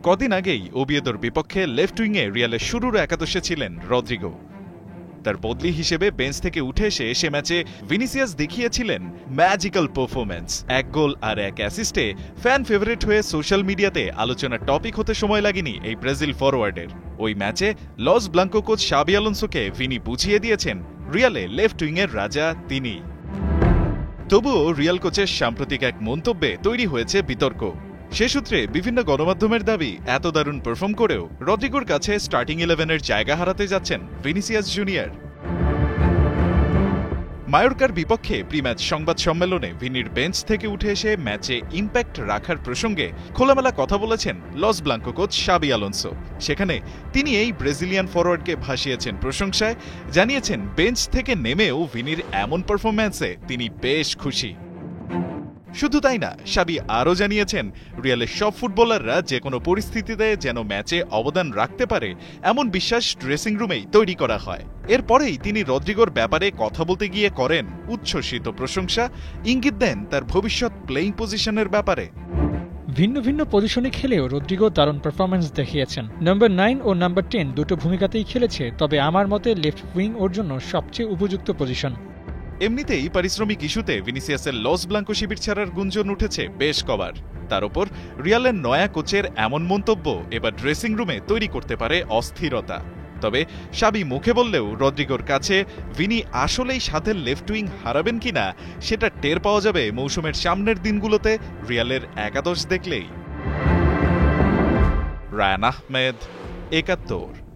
কদিন আগেই ওবিয়েদোর বিপক্ষে লেফট উইংয়ে রিয়ালের শুরুর একাদশে ছিলেন রদ্রিগো। তার বদলি হিসেবে বেঞ্চ থেকে উঠে এসে সে ম্যাচে ভিনিসিয়াস দেখিয়েছিলেন ম্যাজিক্যাল পারফরম্যান্স। 1 গোল আর 1 অ্যাসিস্টে ফ্যান ফেভারিট হয়ে সোশ্যাল মিডিয়াতে আলোচনার টপিক হতে সময় লাগেনি এই ব্রাজিল ফরওয়ার্ডের। ওই ম্যাচে লস ব্লাঙ্কো কোচ শাবি আলোনসোকে ভিনি বুঝিয়ে দিয়েছেন রিয়ালে লেফট উইংয়ের রাজা তিনি। তবুও রিয়াল কোচের সাম্প্রতিক এক মন্তব্যে তৈরি হয়েছে বিতর্ক। সে সূত্রে বিভিন্ন গণমাধ্যমের দাবি, এত দারুণ পারফর্ম করেও রদ্রিগোর কাছে স্টার্টিং 11-এর জায়গা হারাতে যাচ্ছেন ভিনিসিয়াস জুনিয়র। মায়োর্কার বিপক্ষে প্রি-ম্যাচ সংবাদ সম্মেলনে ভিনির বেঞ্চ থেকে উঠে এসে ম্যাচে ইম্প্যাক্ট রাখার প্রসঙ্গে খোলামেলা কথা বলেছেন লস ব্লাঙ্কো কোচ শাবি আলোনসো। সেখানে তিনি এই ব্রাজিলিয়ান ফরওয়ার্ডকে ভাসিয়েছেন প্রশংসায়, জানিয়েছেন বেঞ্চ থেকে নেমেও ভিনির এমন পারফরম্যান্সে তিনি বেশ খুশি। শুধু তাই না, শাবি আরও জানিয়েছেন রিয়ালের সব ফুটবলাররা যে কোনো পরিস্থিতিতে যেন ম্যাচে অবদান রাখতে পারে এমন বিশ্বাস ড্রেসিং রুমেই তৈরি করা হয়। এরপরেই তিনি রদ্রিগোর ব্যাপারে কথা বলতে গিয়ে করেন উচ্ছ্বসিত প্রশংসা, ইঙ্গিত দেন তার ভবিষ্যৎ প্লেইং পজিশনের ব্যাপারে। ভিন্ন ভিন্ন পজিশনে খেলেও রদ্রিগো দারুণ পারফরম্যান্স দেখিয়েছেন। নাম্বার 9 ও নাম্বার 10 দুটো ভূমিকাতেই খেলেছে, তবে আমার মতে লেফট উইং ওর জন্য সবচেয়ে উপযুক্ত পজিশন। এমনিতেই পারিশ্রমিক ইস্যুতে ভিনিসিয়াসের লস ব্লাঙ্কো শিবির ছাড়ার গুঞ্জন উঠেছে বেশ কবার। তার ওপর রিয়ালের নয়া কোচের এমন মন্তব্য এবার ড্রেসিং রুমে তৈরি করতে পারে অস্থিরতা। তবে শাবি মুখে বললেও রদ্রিগোর কাছে ভিনি আসলেই সাথে লেফট উইং হারাবেন কিনা সেটা টের পাওয়া যাবে মৌসুমের সামনের দিনগুলোতে রিয়ালের একাদশ দেখলেই। রায়ান আহমেদ, ৭১।